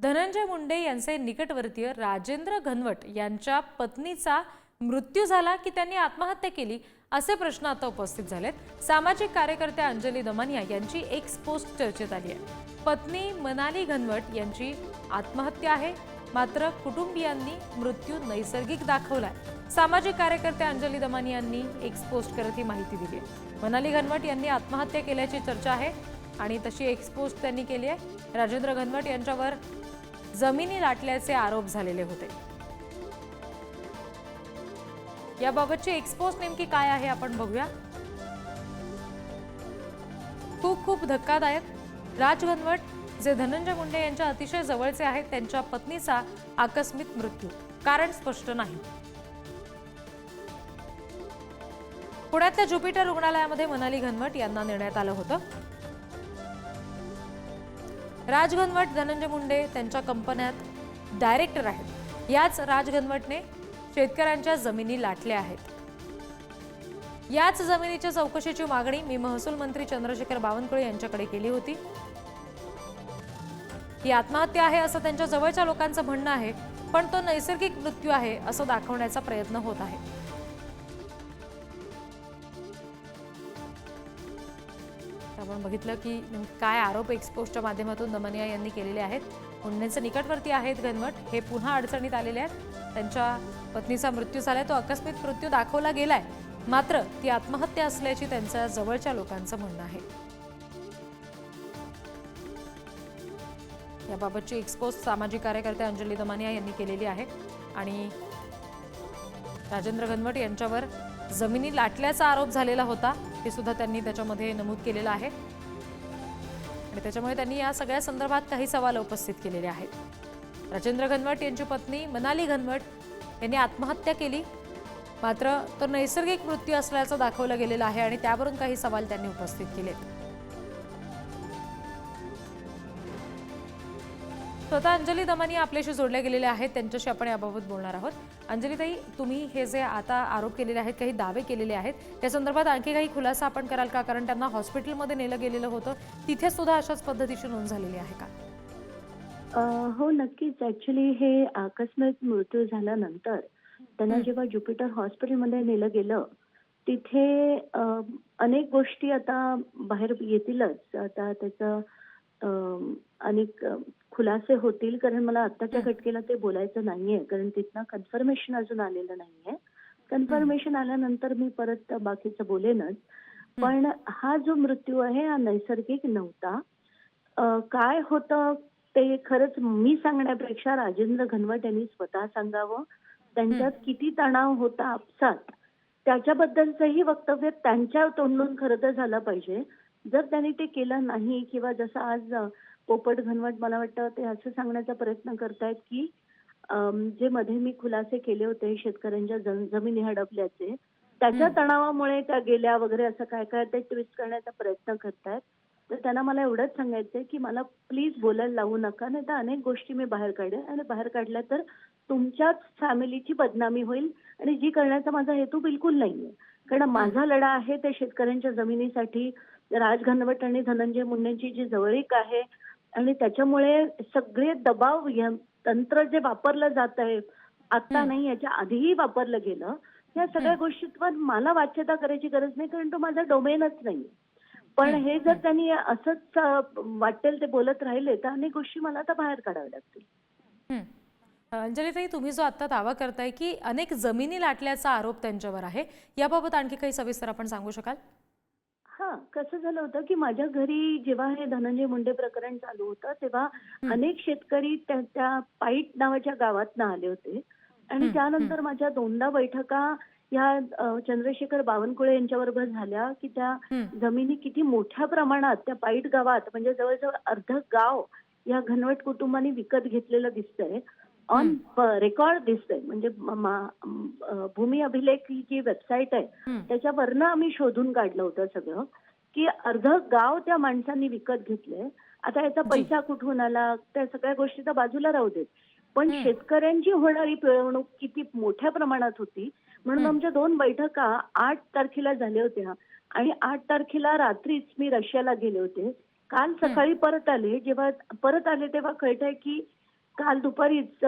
धनंजय मुंडे यांचे निकटवर्तीय राजेंद्र घनवट यांच्या पत्नीचा मृत्यू झाला की त्यांनी आत्महत्या केली असे प्रश्न आता उपस्थित झालेत। सामाजिक कार्यकर्त्या अंजली दमानिया यांची एक पोस्ट चर्चेत आली आहे। पत्नी मनाली घनवट यांची आत्महत्या आहे, मात्र कुटुंबियांनी मृत्यू नैसर्गिक दाखवलाय। सामाजिक कार्यकर्त्या अंजली दमानिया यांनी एक पोस्ट करत ही माहिती दिली आहे। मनाली घनवट यांनी आत्महत्या केल्याची चर्चा आहे आणि तशी एक पोस्ट त्यांनी केली आहे। राजेंद्र घनवट यांच्यावर जमिनी लाटल्याचे आरोप झालेले होते। याबाबतची एक्सपोज नेमकी काय आहे आपण बघूया। खूप धक्कादायक। राज घनवट जे धनंजय मुंडे यांच्या अतिशय जवळचे आहेत, त्यांच्या पत्नीचा आकस्मिक मृत्यू, कारण स्पष्ट नाही। पुण्यातल्या ज्युपिटर रुग्णालयामध्ये मनाली घनवट यांना नेण्यात आलं होतं। राज घनवट धनंजय मुंडे त्यांच्या कंपन्यात डायरेक्टर आहेत। याच राज घनवटने शेतकऱ्यांच्या जमिनी लाटल्या आहेत। याच जमिनीच्या चौकशीची मागणी मी महसूल मंत्री चंद्रशेखर बावनकुळे यांच्याकडे केली होती। ही आत्महत्या आहे असं त्यांच्या जवळच्या लोकांचं म्हणणं आहे, पण तो नैसर्गिक मृत्यू आहे असं दाखवण्याचा प्रयत्न होत आहे। आपण बघितलं की काय आरोप एक्सपोजच्या माध्यमातून दमानिया यांनी केलेले आहेत। मुंडेंचे निकटवर्ती आहेत घनवट, हे पुन्हा अडचणीत आलेले आहेत। त्यांच्या पत्नीचा मृत्यू झालाय, तो आकस्मिक मृत्यू दाखवला गेलाय, मात्र ती आत्महत्या असल्याची त्यांच्या जवळच्या लोकांचं म्हणणं आहे। याबाबतची एक्सपोज सामाजिक कार्यकर्त्या अंजली दमानिया यांनी केलेली आहे आणि राजेंद्र घनवट यांच्यावर जमिनी लाटल्याचा आरोप झालेला होता, हे सुद्धा त्यांनी त्याच्यामध्ये नमूद केलेलं आहे आणि त्याच्यामुळे त्यांनी या सगळ्या संदर्भात काही सवाल उपस्थित केलेले आहेत। राजेंद्र घनवट यांची पत्नी मनाली घनवट यांनी आत्महत्या केली, मात्र तो नैसर्गिक मृत्यू असल्याचं दाखवलं गेलेलं आहे आणि त्यावरून काही सवाल त्यांनी उपस्थित केले। स्वतः अंजली दमानिया आपल्याशी जोडल्या गेलेल्या आहेत, त्यांच्याशी आपण याबाबत बोलणार आहोत। अंजलीताई, तुम्ही हे जे आता आरोप केलेले आहेत, काही दावे केलेले आहेत, त्या संदर्भात आणखी काही खुलासा आपण कराल का? कारण त्यांना हॉस्पिटलमध्ये नेलं गेलेलं होतं, तिथे सुद्धा अशाच पद्धतीची नोंद झालेली आहे का? हो, नक्कीच. ॲक्चुअली हे आकस्मिक मृत्यू झाल्यानंतर त्यांना जेव्हा ज्युपिटर हॉस्पिटलमध्ये नेलं गेलं, तिथे अनेक गोष्टी आता बाहेर येतीलच. आता त्याचं अनेक खुलासे होतील, कारण मला आत्ताच्या घटकेला ते बोलायचं नाहीये, कारण तिथनं कन्फर्मेशन अजून आलेलं नाहीये। कन्फर्मेशन आल्यानंतर मी परत बाकीचं बोलेनच। पण हा जो मृत्यू आहे हा नैसर्गिक नव्हता। काय होतं ते खरंच मी सांगण्यापेक्षा राजेंद्र घनवट यांनी स्वतः सांगावं। त्यांच्यात किती तणाव होता आपसात, त्याच्याबद्दलचंही वक्तव्य त्यांच्या तोंडून खरं तर झालं पाहिजे। जर त्यांनी ते केलं नाही, किंवा जसं आज पोपट घनवट मला वाटतं ते असं सांगण्याचा प्रयत्न करतायत की जे मध्ये मी खुलासे केले होते शेतकऱ्यांच्या जमिनी हडपल्याचे, त्याच्या तणावामुळे त्या गेल्या वगैरे असं काय काय ते ट्विस्ट करण्याचा प्रयत्न करतायत। तर त्यांना मला एवढंच सांगायचंय की मला प्लीज बोलायला लावू नका, नाही तर अनेक गोष्टी मी बाहेर काढेन आणि बाहेर काढल्या तर तुमच्याच फॅमिलीची बदनामी होईल, आणि जी करण्याचा माझा हेतू बिलकुल नाहीये। कारण माझा लढा आहे ते शेतकऱ्यांच्या जमिनीसाठी, राज घनवट आणि धनंजय मुंडेंची जी जवळीक आहे, आणि त्याच्यामुळे सगळे दबाव तंत्र जे वापरलं जात आहे आता नाही, याच्या आधीही वापरलं गेलं, या सगळ्या गोष्टींवर मला वाच्यता करायची गरज नाही, कारण तो माझा डोमेनच नाही। पण हे जर त्यांनी असंच वाटेल ते बोलत राहिले तर अनेक गोष्टी मला आता बाहेर काढाव्या लागतील। अंजलीताई, तुम्ही जो आता दावा करताय की अनेक जमिनी लाटल्याचा आरोप त्यांच्यावर आहे, याबाबत आणखी काही सविस्तर आपण सांगू शकाल? हां, कसं झालं होतं की माझ्या घरी जेव्हा हे धनंजय मुंडे प्रकरण चालू होतं, तेव्हा अनेक शेतकरी त्या पाईट नावाच्या गावातनं आले होते, आणि त्यानंतर माझ्या 2दा बैठका या चंद्रशेखर बावनकुळे यांच्याबरोबर झाल्या की त्या जमिनी किती मोठ्या प्रमाणात त्या पाईट गावात, म्हणजे जवळजवळ अर्ध गाव या घनवट कुटुंबांनी विकत घेतलेलं दिसतंय, ऑन रेकॉर्ड दिसतंय। म्हणजे भूमी अभिलेख ही जी वेबसाईट आहे त्याच्यावरनं आम्ही शोधून काढलं होतं सगळं, की अर्ध गाव त्या माणसांनी विकत घेतलंय। आता याचा पैसा कुठून आला त्या सगळ्या गोष्टी तर बाजूला राहू देत, पण शेतकऱ्यांची होणारी पिळवणूक किती मोठ्या प्रमाणात होती, म्हणून आमच्या 2 बैठका 8 तारखेला झाल्या होत्या, आणि 8 तारखेला रात्रीच मी रशियाला गेले होते। काल सकाळी परत आले, जेव्हा परत आले तेव्हा कळतंय की काल दुपारीच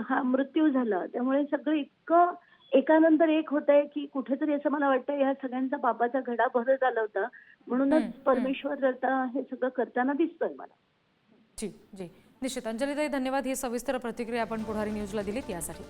हा मृत्यू झाला. त्यामुळे सगळं इतकं एकानंतर एक होतंय, की कुठेतरी असं मला वाटतं या सगळ्यांचा पापाचा घडा भरत आला होता. म्हणूनच परमेश्वर आता हे सगळं करताना दिसतोय मला. जी जी निश्चित. अंजलीताई, धन्यवाद. ही सविस्तर प्रतिक्रिया आपण पुढारी न्यूजला दिलीत यासाठी.